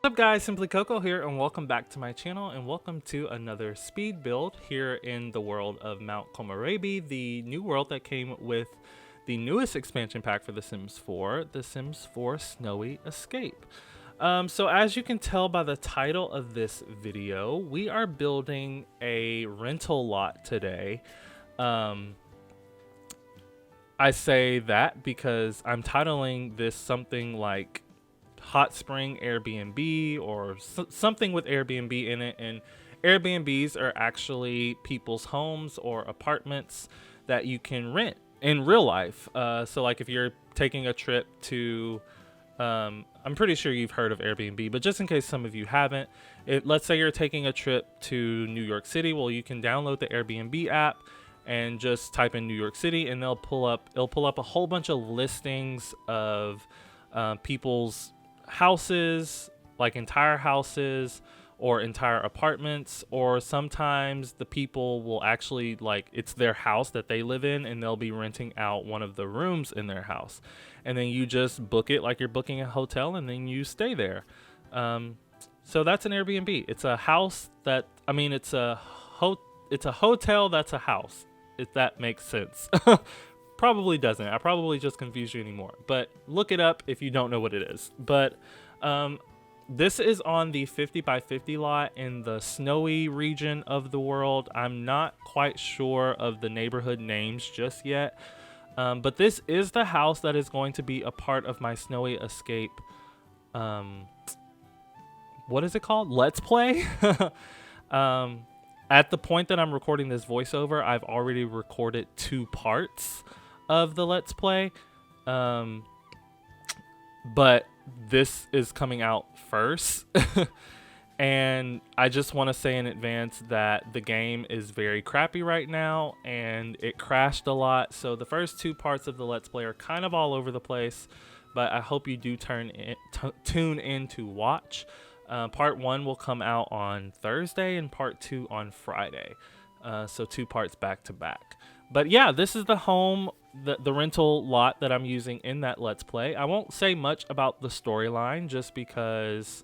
What's up guys, Simply Coco here and welcome back to my channel and welcome to another speed build here in the world of Mount Komorebi, the new world that came with the newest expansion pack for The Sims 4, The Sims 4 Snowy Escape. So as you can tell by the title of this video, we are building a rental lot today. I say that because I'm titling this something like Hot Spring Airbnb or something with Airbnb in it, and Airbnbs are actually people's homes or apartments that you can rent in real life. So like if you're taking a trip to I'm pretty sure you've heard of Airbnb, but just in case some of you haven't, let's say you're taking a trip to New York City. Well, you can download the Airbnb app and just type in New York City, and it'll pull up a whole bunch of listings of people's houses, like entire houses or entire apartments, or sometimes the people will actually, like, it's their house that they live in and they'll be renting out one of the rooms in their house, and then you just book it like you're booking a hotel and then you stay there. So that's an Airbnb. It's a house that, I mean, it's a hotel that's a house, if that makes sense. Probably doesn't. I probably just confused you anymore, but look it up if you don't know what it is. But this is on the 50 by 50 lot in the snowy region of the world. I'm not quite sure of the neighborhood names just yet, but this is the house that is going to be a part of my Snowy Escape. What is it called? Let's Play. At the point that I'm recording this voiceover, I've already recorded 2 parts of the Let's Play, but this is coming out first. And I just want to say in advance that the game is very crappy right now and it crashed a lot, so the first 2 parts of the Let's Play are kind of all over the place, but I hope you do tune in to watch. Part 1 will come out on Thursday and part 2 on Friday, so 2 parts back to back. But yeah, this is the home, the rental lot that I'm using in that Let's Play. I won't say much about the storyline just because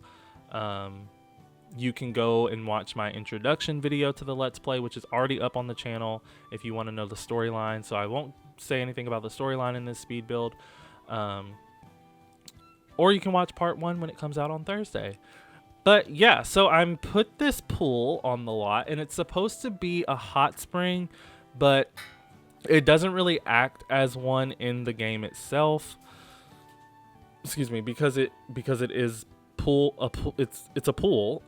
you can go and watch my introduction video to the Let's Play, which is already up on the channel if you want to know the storyline. So I won't say anything about the storyline in this speed build. Or you can watch part 1 when it comes out on Thursday. But yeah, so I'm put this pool on the lot, and it's supposed to be a hot spring, but it doesn't really act as one in the game itself. Excuse me, because it is it's a pool.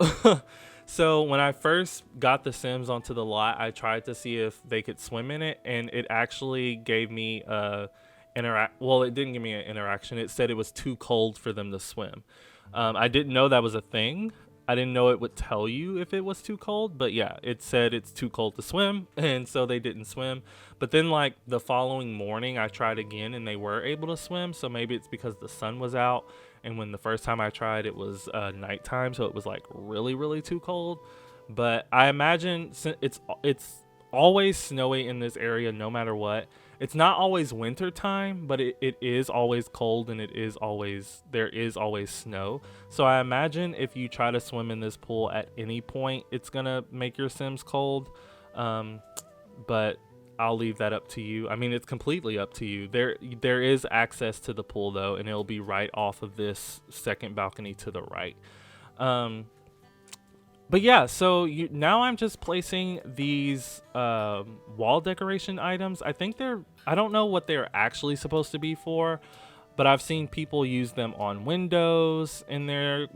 So when I first got the Sims onto the lot, I tried to see if they could swim in it, and it actually gave me well, it didn't give me an interaction. It said it was too cold for them to swim. I didn't know that was a thing. I didn't know it would tell you if it was too cold, but yeah, it said it's too cold to swim, and so they didn't swim. But then, like, the following morning, I tried again, and they were able to swim, so maybe it's because the sun was out, and when the first time I tried, it was nighttime, so it was, like, really, really too cold. But I imagine it's always snowy in this area no matter what. It's not always winter time, but it is always cold, and there is always snow. So I imagine if you try to swim in this pool at any point, it's gonna make your Sims cold. But I'll leave that up to you. I mean, it's completely up to you. There is access to the pool though, and it'll be right off of this second balcony to the right. But yeah, so now I'm just placing these wall decoration items. I don't know what they're actually supposed to be for, but I've seen people use them on windows in their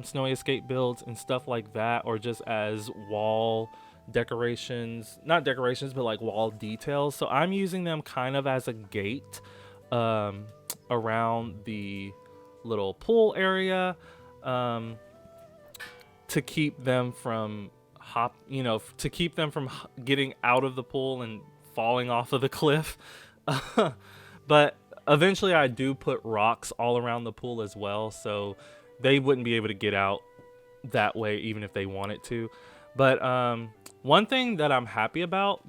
Snowy Escape builds and stuff like that, or just as wall decorations, not decorations, but like wall details. So I'm using them kind of as a gate around the little pool area. To keep them from getting out of the pool and falling off of the cliff. But eventually I do put rocks all around the pool as well, so they wouldn't be able to get out that way even if they wanted to. But one thing that I'm happy about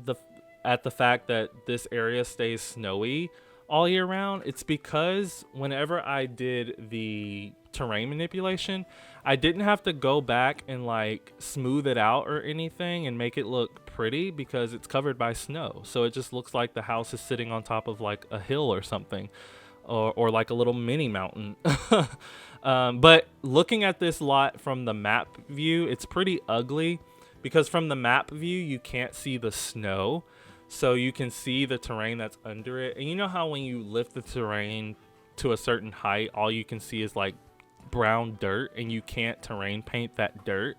at the fact that this area stays snowy all year round, it's because whenever I did the terrain manipulation. I didn't have to go back and like smooth it out or anything and make it look pretty because it's covered by snow. So it just looks like the house is sitting on top of like a hill or something, or like a little mini mountain. But looking at this lot from the map view, it's pretty ugly because from the map view, you can't see the snow. So you can see the terrain that's under it. And you know how when you lift the terrain to a certain height, all you can see is like brown dirt and you can't terrain paint that dirt?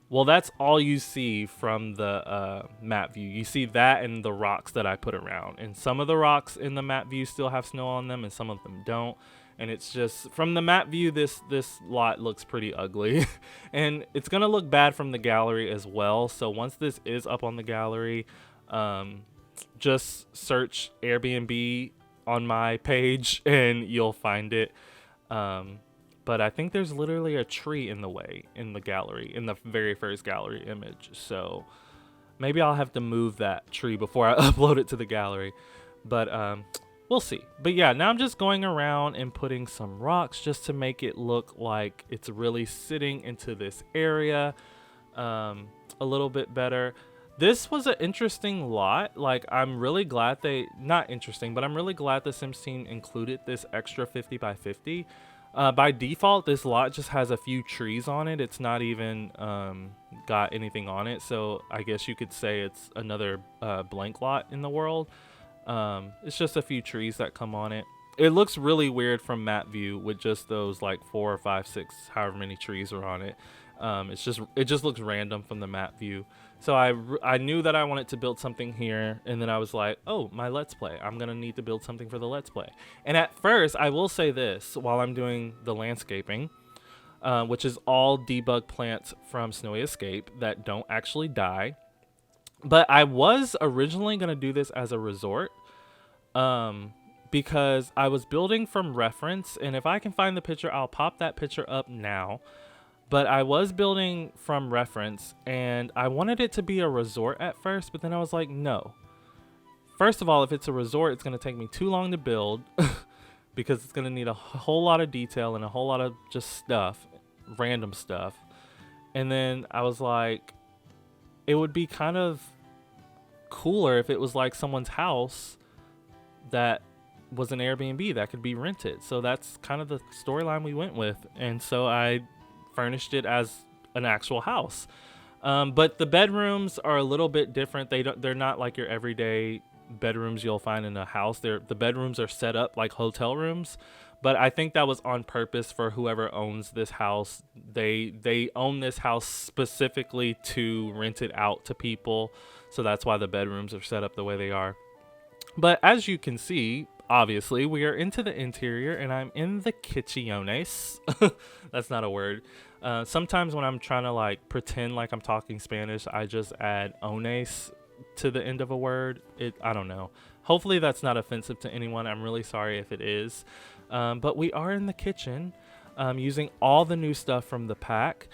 Well, that's all you see from the map view. You see that and the rocks that I put around. And some of the rocks in the map view still have snow on them and some of them don't. And it's just, from the map view, this lot looks pretty ugly. And it's going to look bad from the gallery as well. So once this is up on the gallery, just search Airbnb on my page and you'll find it. But I think there's literally a tree in the way in the gallery, in the very first gallery image. So maybe I'll have to move that tree before I upload it to the gallery. But we'll see. But yeah, now I'm just going around and putting some rocks just to make it look like it's really sitting into this area a little bit better. This was an interesting lot. Like, I'm really glad not interesting, but I'm really glad the Sims team included this extra 50 by 50. By default, this lot just has a few trees on it. It's not even got anything on it. So I guess you could say it's another blank lot in the world. It's just a few trees that come on it. It looks really weird from map view with just those like 4 or 5, 6, however many trees are on it. It just looks random from the map view. So I knew that I wanted to build something here, and then I was like, oh, my Let's Play. I'm going to need to build something for the Let's Play. And at first, I will say this while I'm doing the landscaping, which is all debug plants from Snowy Escape that don't actually die. But I was originally going to do this as a resort because I was building from reference, and if I can find the picture, I'll pop that picture up now. But I was building from reference, and I wanted it to be a resort at first, but then I was like, no. First of all, if it's a resort, it's going to take me too long to build because it's going to need a whole lot of detail and a whole lot of just stuff, random stuff. And then I was like, it would be kind of cooler if it was like someone's house that was an Airbnb that could be rented. So that's kind of the storyline we went with. And so I furnished it as an actual house, but the bedrooms are a little bit different. They're not like your everyday bedrooms you'll find in a house. The bedrooms are set up like hotel rooms, but I think that was on purpose for whoever owns this house. They own this house specifically to rent it out to people, so that's why the bedrooms are set up the way they are. But as you can see, obviously, we are into the interior, and I'm in the kitchenes. That's not a word. Sometimes when I'm trying to like pretend like I'm talking Spanish, I just add ones to the end of a word. I don't know. Hopefully that's not offensive to anyone. I'm really sorry if it is. But we are in the kitchen using all the new stuff from the pack.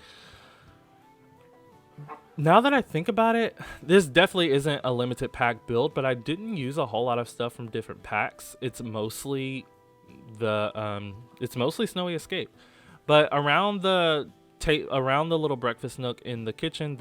Now that I think about it, this definitely isn't a limited pack build, but I didn't use a whole lot of stuff from different packs. It's mostly Snowy Escape. But around the little breakfast nook in the kitchen,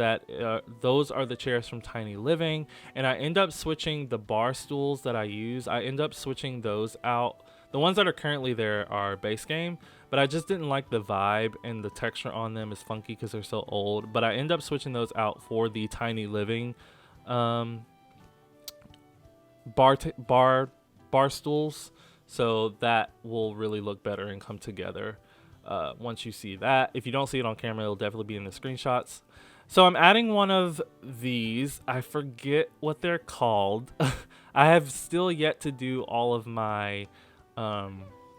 those are the chairs from Tiny Living, and I end up switching the bar stools that I use. I end up switching those out. The ones that are currently there are base game, but I just didn't like the vibe, and the texture on them is funky because they're so old. But I end up switching those out for the Tiny Living bar stools, so that will really look better and come together once you see that. If you don't see it on camera, it'll definitely be in the screenshots. So I'm adding one of these. I forget what they're called. I have still yet to do all of my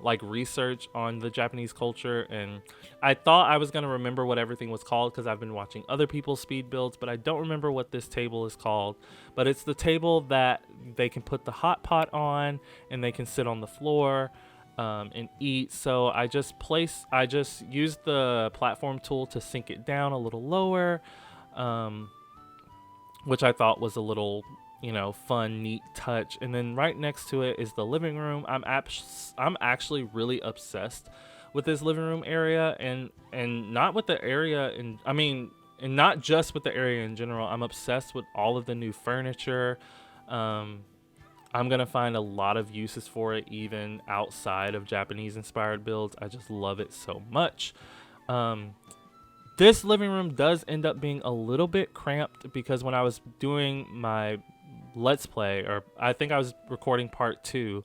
like research on the Japanese culture, and I thought I was going to remember what everything was called because I've been watching other people's speed builds, but I don't remember what this table is called. But it's the table that they can put the hot pot on and they can sit on the floor and eat. So I just used the platform tool to sink it down a little lower, which I thought was a little fun, neat touch. And then right next to it is the living room. I'm actually really obsessed with this living room area, and not with the area, and not just with the area in general. I'm obsessed with all of the new furniture. I'm gonna find a lot of uses for it even outside of Japanese inspired builds. I just love it so much. This living room does end up being a little bit cramped because when I was doing my let's play, or I think I was recording part 2,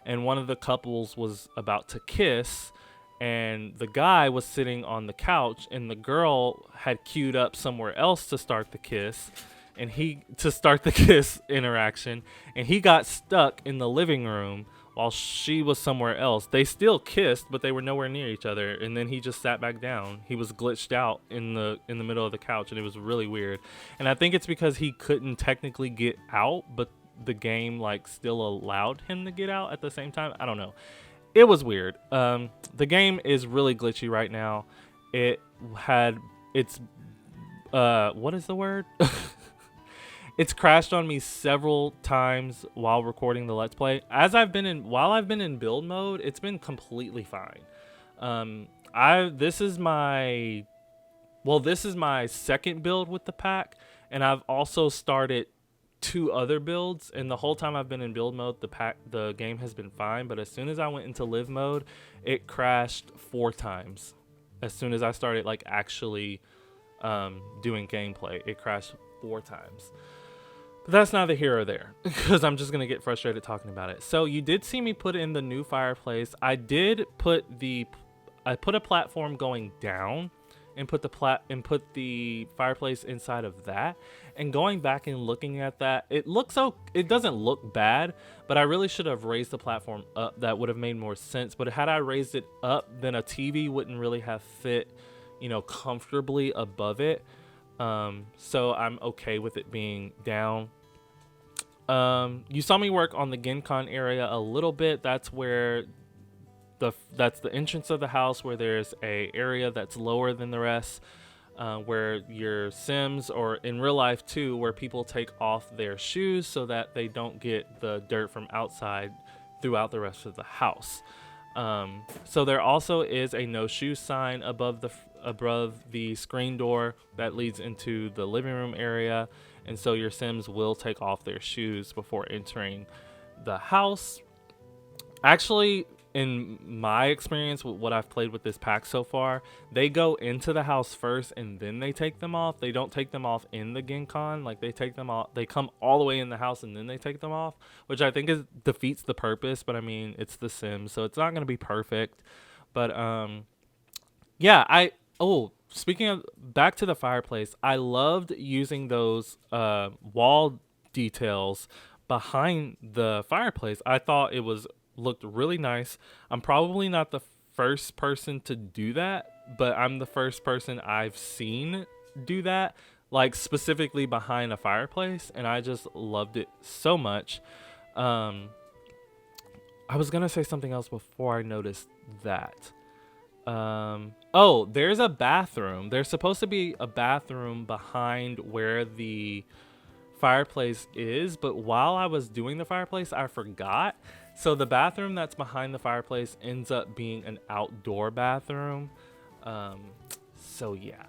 and one of the couples was about to kiss, and the guy was sitting on the couch, and the girl had queued up somewhere else to start the kiss, interaction, and he got stuck in the living room while she was somewhere else. They still kissed, but they were nowhere near each other, and then he just sat back down. He was glitched out in the middle of the couch, and it was really weird. And I think it's because he couldn't technically get out, but the game like still allowed him to get out at the same time. I don't know. It was weird. The game is really glitchy right now. What is the word? It's crashed on me several times while recording the Let's Play. While I've been in build mode, it's been completely fine. This is my second build with the pack, and I've also started 2 other builds, and the whole time I've been in build mode, the game has been fine. But as soon as I went into live mode, it crashed 4 times. As soon as I started like actually doing gameplay, it crashed 4 times. But that's neither here or there, because I'm just gonna get frustrated talking about it. So you did see me put in the new fireplace. I put a platform going down, and put the fireplace inside of that. And going back and looking at that, it doesn't look bad, but I really should have raised the platform up. That would have made more sense. But had I raised it up, then a TV wouldn't really have fit, comfortably above it. So I'm okay with it being down. You saw me work on the Gencon area a little bit. That's where that's the entrance of the house, where there's a area that's lower than the rest, where your Sims, or in real life too, where people take off their shoes so that they don't get the dirt from outside throughout the rest of the house. So there also is a no shoe sign above the screen door that leads into the living room area, and so your Sims will take off their shoes before entering the house. Actually, in my experience with what I've played with this pack so far, they go into the house first and then they take them off. They don't take them off in the Gencon. Like, they take them off, they come all the way in the house and then they take them off, which I think defeats the purpose. But I mean, it's The Sims, so it's not going to be perfect. But yeah, speaking of, back to the fireplace, I loved using those wall details behind the fireplace. I thought it looked really nice. I'm probably not the first person to do that, but I'm the first person I've seen do that, like specifically behind a fireplace, and I just loved it so much. I was gonna say something else before I noticed that. There's a bathroom. There's supposed to be a bathroom behind where the fireplace is, but while I was doing the fireplace, I forgot. So the bathroom that's behind the fireplace ends up being an outdoor bathroom. So yeah.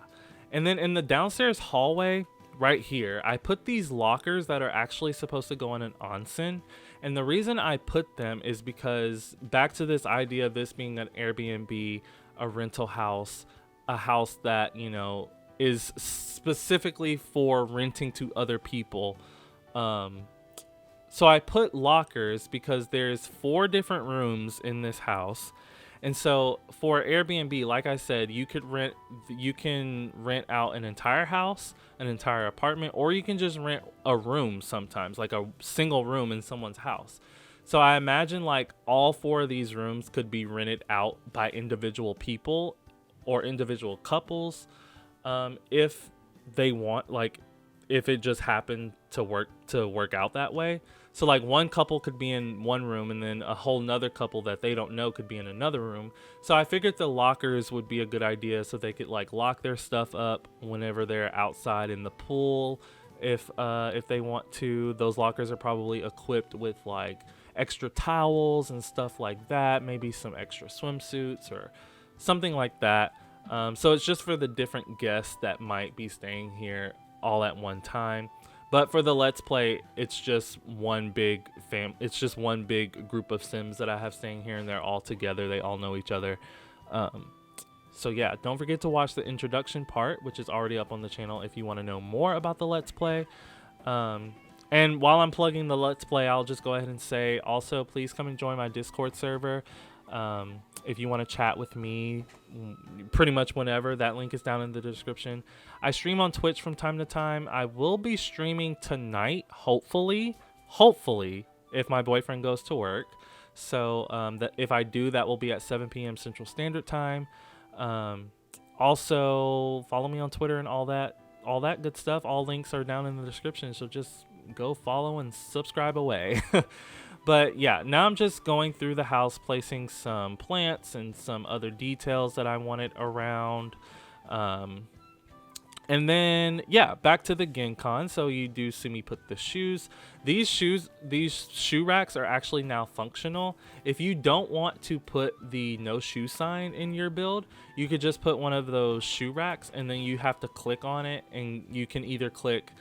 And then in the downstairs hallway right here, I put these lockers that are actually supposed to go in an onsen. And the reason I put them is because, back to this idea of this being an Airbnb, a rental house, a house that, is specifically for renting to other people. So I put lockers because there's 4 different rooms in this house. And so for Airbnb, like I said, you can rent out an entire house, an entire apartment, or you can just rent a room sometimes, like a single room in someone's house. So I imagine like all 4 of these rooms could be rented out by individual people or individual couples, if they want, like if it just happened to work out that way. So like one couple could be in one room, and then a whole nother couple that they don't know could be in another room. So I figured the lockers would be a good idea, so they could like lock their stuff up whenever they're outside in the pool. If they want to. Those lockers are probably equipped with like extra towels and stuff like that, maybe some extra swimsuits or something like that. So it's just for the different guests that might be staying here all at one time. But for the Let's Play, it's just one big it's just one big group of Sims that I have staying here, and they're all together. They all know each other. So yeah, don't forget to watch the introduction part, which is already up on the channel if you want to know more about the Let's Play. And while I'm plugging the Let's Play, I'll just go ahead and say also, please come and join my Discord server. If you want to chat with me pretty much whenever, that link is down in the description. I stream on Twitch from time to time. I will be streaming tonight, hopefully, if my boyfriend goes to work. So that if I do, that will be at 7 p.m. Central Standard Time. Also follow me on Twitter and all that good stuff. All links are down in the description, so just go follow and subscribe away. But yeah, now I'm just going through the house, placing some plants and some other details that I wanted around. And then, yeah, back to the Gencon. So you do see me put the shoes. These shoe racks are actually now functional. If you don't want to put the no shoe sign in your build, you could just put one of those shoe racks, and then you have to click on it, and you can either click,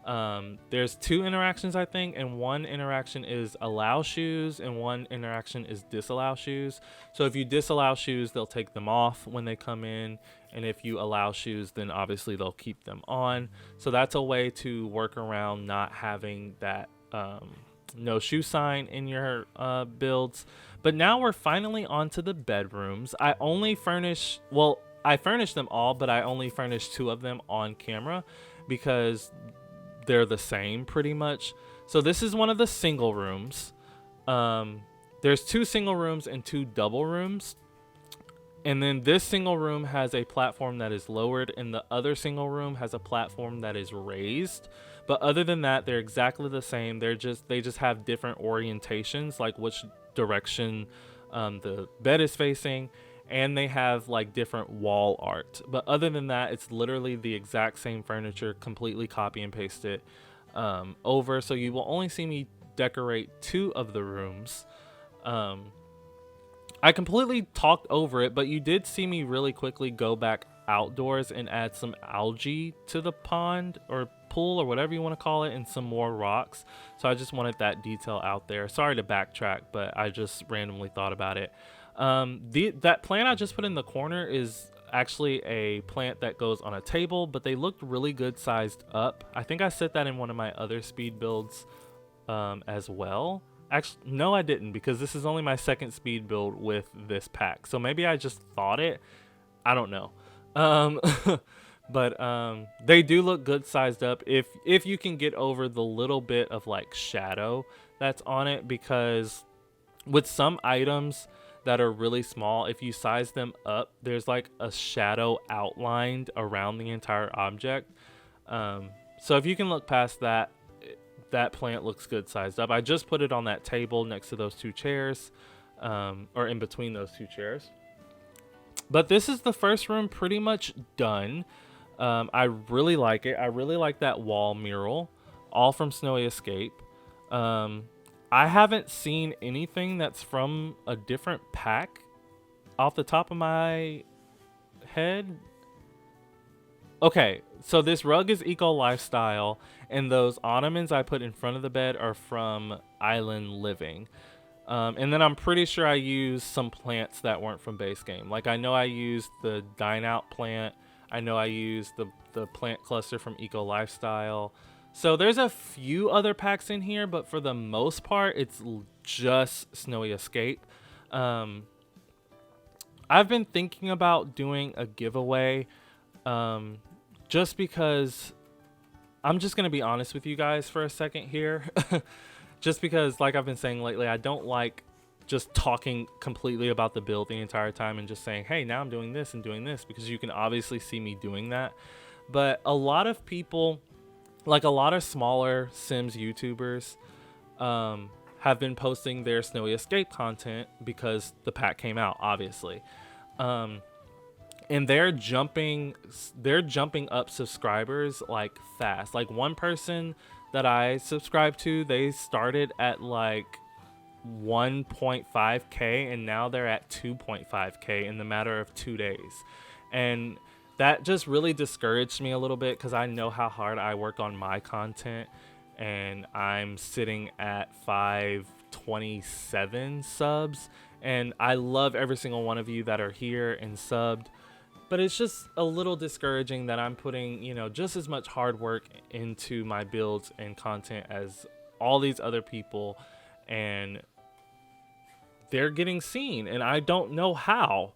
there's 2 interactions, I think, and one interaction is allow shoes and one interaction is disallow shoes. So if you disallow shoes, they'll take them off when they come in, and if you allow shoes, then obviously they'll keep them on. So that's a way to work around not having that no shoe sign in your builds. But now we're finally onto the bedrooms. I furnished them all, but I only furnished 2 of them on camera because they're the same pretty much. So this is one of the single rooms. There's 2 single rooms and 2 double rooms. And then this single room has a platform that is lowered, and the other single room has a platform that is raised. But other than that, they're exactly the same. They just have different orientations, like which direction the bed is facing, and they have like different wall art. But other than that, it's literally the exact same furniture, completely copy and paste it over. So you will only see me decorate 2 of the rooms. I completely talked over it, but you did see me really quickly go back outdoors and add some algae to the pond or pool or whatever you want to call it, and some more rocks. So I just wanted that detail out there. Sorry to backtrack, but I just randomly thought about it. That plant I just put in the corner is actually a plant that goes on a table, but they looked really good sized up. I think I set that in one of my other speed builds as well. Actually, no, I didn't, because this is only my 2nd speed build with this pack. So maybe I just thought it. I don't know. But they do look good sized up if you can get over the little bit of like shadow that's on it, because with some items that are really small, if you size them up, there's like a shadow outlined around the entire object. So if you can look past that, that plant looks good sized up. I just put it on that table next to those 2 chairs, or in between those 2 chairs. But this is the first room pretty much done. I really like it. I really like that wall mural, all from Snowy Escape. I haven't seen anything that's from a different pack off the top of my head. Okay, so this rug is Eco Lifestyle, and those ottomans I put in front of the bed are from Island Living. And then I'm pretty sure I used some plants that weren't from base game. Like, I know I used the Dine Out plant. I know I used the plant cluster from Eco Lifestyle. So there's a few other packs in here, but for the most part, it's just Snowy Escape. I've been thinking about doing a giveaway, just because I'm just going to be honest with you guys for a second here. Just because, like I've been saying lately, I don't like just talking completely about the build the entire time and just saying, hey, now I'm doing this and doing this, because you can obviously see me doing that. But a lot of people, like a lot of smaller Sims YouTubers, have been posting their Snowy Escape content because the pack came out, obviously. And they're jumping up subscribers like fast. Like, one person that I subscribe to, they started at like 1.5K, and now they're at 2.5K in the matter of 2 days. And that just really discouraged me a little bit because I know how hard I work on my content, and I'm sitting at 527 subs, and I love every single one of you that are here and subbed. But it's just a little discouraging that I'm putting, you know, just as much hard work into my builds and content as all these other people, and they're getting seen, and I don't know how,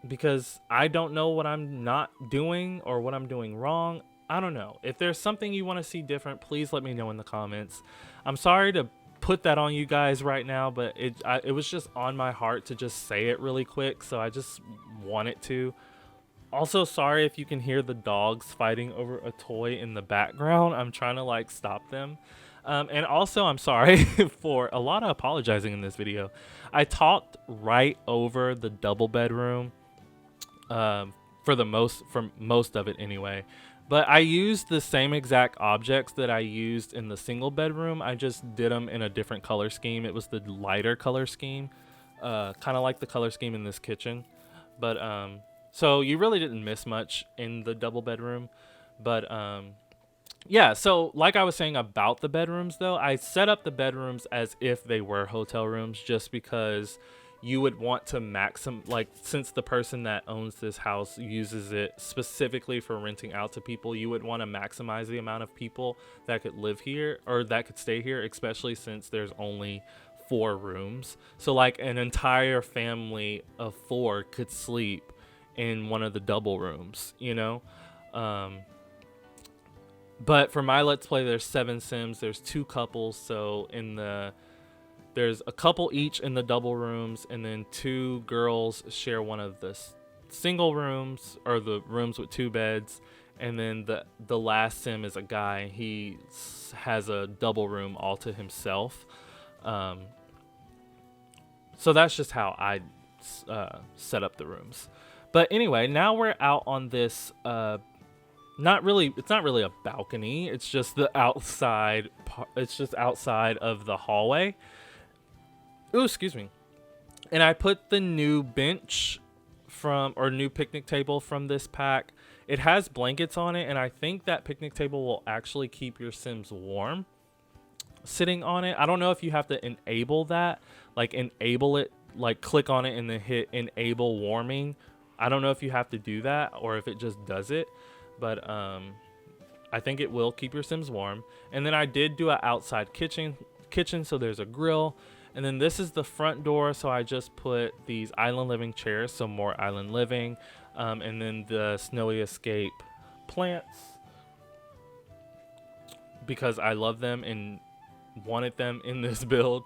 because I don't know what I'm not doing or what I'm doing wrong. I don't know. If there's something you want to see different, please let me know in the comments. I'm sorry to put that on you guys right now, but it was just on my heart to just say it really quick, so I just wanted to. Also, sorry if you can hear the dogs fighting over a toy in the background. I'm trying to like stop them. And also, I'm sorry for a lot of apologizing in this video. I talked right over the double bedroom for most of it anyway. But I used the same exact objects that I used in the single bedroom. I just did them in a different color scheme. It was the lighter color scheme, kind of like the color scheme in this kitchen. But so you really didn't miss much in the double bedroom. But yeah, so like I was saying about the bedrooms though, I set up the bedrooms as if they were hotel rooms, just because you would want to like, since the person that owns this house uses it specifically for renting out to people, you would want to maximize the amount of people that could live here or that could stay here, especially since there's only 4 rooms. So like an entire family of 4 could sleep in one of the double rooms, you know. But for my Let's Play, there's 7 Sims. There's 2 couples, so there's a couple each in the double rooms, and then 2 girls share one of the single rooms, or the rooms with 2 beds. And then the last Sim is a guy. He has a double room all to himself. So that's just how I set up the rooms. But anyway, now we're out on this. It's not really a balcony. It's just the outside. It's just outside of the hallway. Ooh, excuse me. And I put the new bench new picnic table from this pack. It has blankets on it, and I think that picnic table will actually keep your Sims warm sitting on it. I don't know if you have to enable that, like enable it, like click on it and then hit enable warming. I don't know if you have to do that or if it just does it, but I think it will keep your Sims warm. And then I did do an outside kitchen, so there's a grill. And then this is the front door, so I just put these island living chairs, so more island living. And then the Snowy Escape plants, because I love them and wanted them in this build.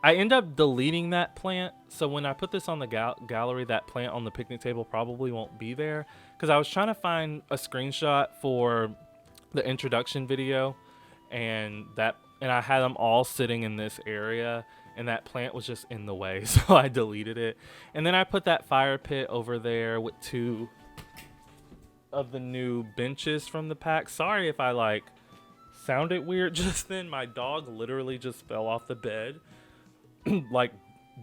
I end up deleting that plant, so when I put this on the gallery, that plant on the picnic table probably won't be there, because I was trying to find a screenshot for the introduction video, and I had them all sitting in this area, and that plant was just in the way, so I deleted it. And then I put that fire pit over there with 2 of the new benches from the pack. Sorry if I like sounded weird just then. My dog literally just fell off the bed like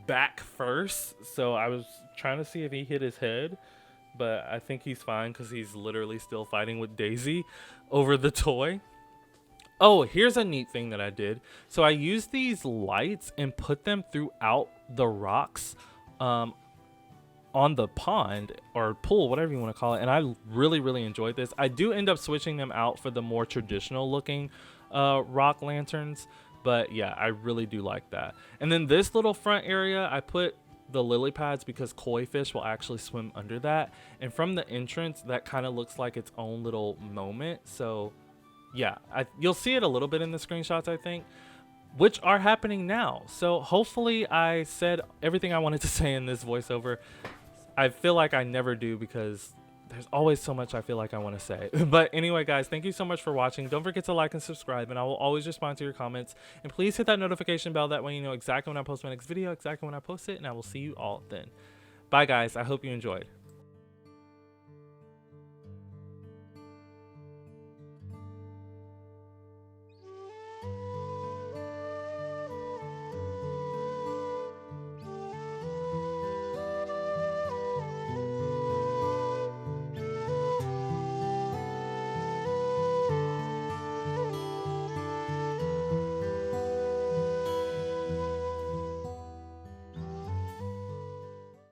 back first, so I was trying to see if he hit his head, but I think he's fine because he's literally still fighting with Daisy over the toy. Oh, here's a neat thing that I did. So I used these lights and put them throughout the rocks on the pond or pool, whatever you want to call it, and I really enjoyed this. I do end up switching them out for the more traditional looking rock lanterns, but yeah, I really do like that. And then this little front area, I put the lily pads because koi fish will actually swim under that, and from the entrance that kind of looks like its own little moment. So yeah, you'll see it a little bit in the screenshots, I think, which are happening now. So hopefully I said everything I wanted to say in this voiceover. I feel like I never do because there's always so much I feel like I want to say. But anyway, guys, thank you so much for watching. Don't forget to like and subscribe, and I will always respond to your comments. And please hit that notification bell. That way you know exactly when I post my next video, exactly when I post it, and I will see you all then. Bye, guys. I hope you enjoyed.